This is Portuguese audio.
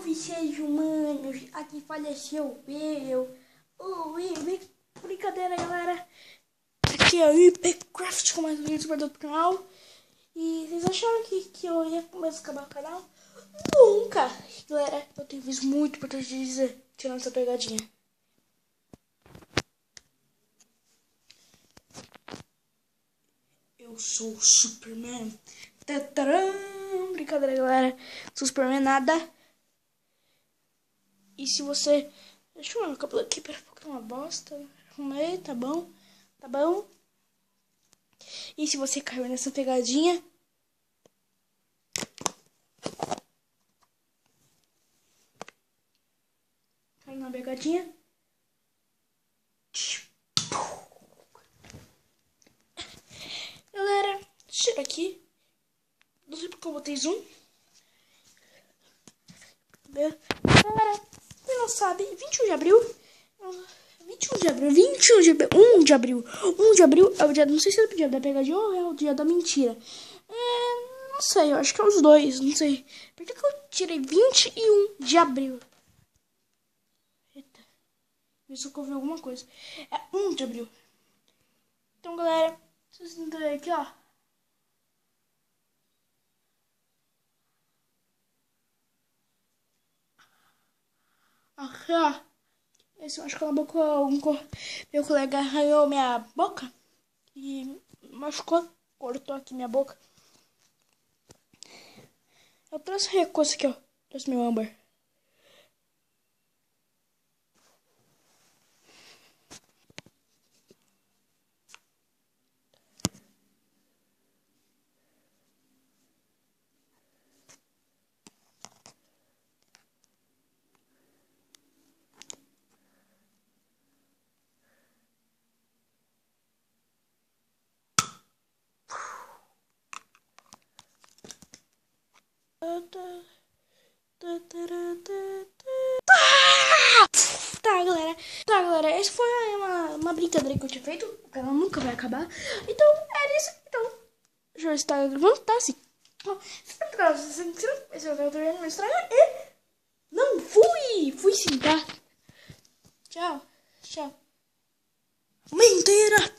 Salve, seres humanos! Aqui faleceu eu. Brincadeira, galera. Aqui é o Hypercraft com mais um vídeo do canal. E vocês acharam que eu ia começar a acabar o canal? Nunca! Galera, eu tenho visto muito pra te dizer, tirando essa pegadinha. Eu sou o Superman. Tataram! Brincadeira, galera. Sou o Superman nada. E se você... Deixa eu ver meu cabelo aqui, pera um pouco, tá uma bosta. Arrumei, tá bom? Tá bom? E se você caiu nessa pegadinha... Caiu na pegadinha... Galera, chega aqui. Não sei porque eu botei zoom. Galera, quem não sabe, 21 de abril. 1 de abril é o dia, não sei se é o dia da pegadinha ou é o dia da mentira. Não sei, eu acho que é os dois, não sei. Por que eu tirei 21 de abril? Eita, isso que eu vi alguma coisa. É 1 de abril. Então, galera, vocês entenderem aqui, ó. Aqui, ó. Esse machucou na boca, meu colega arranhou minha boca e machucou, cortou aqui minha boca. Eu trouxe recurso aqui, ó. Trouxe meu âmbar. Tá, galera, essa foi uma brincadeira que eu tinha feito. O canal nunca vai acabar. Então, era isso. Então, deixa eu ver se tá gravando. Tá, sim. Se não tá, se não esse é o meu estraga. E não fui sim, tá? Tchau, tchau. Mentira!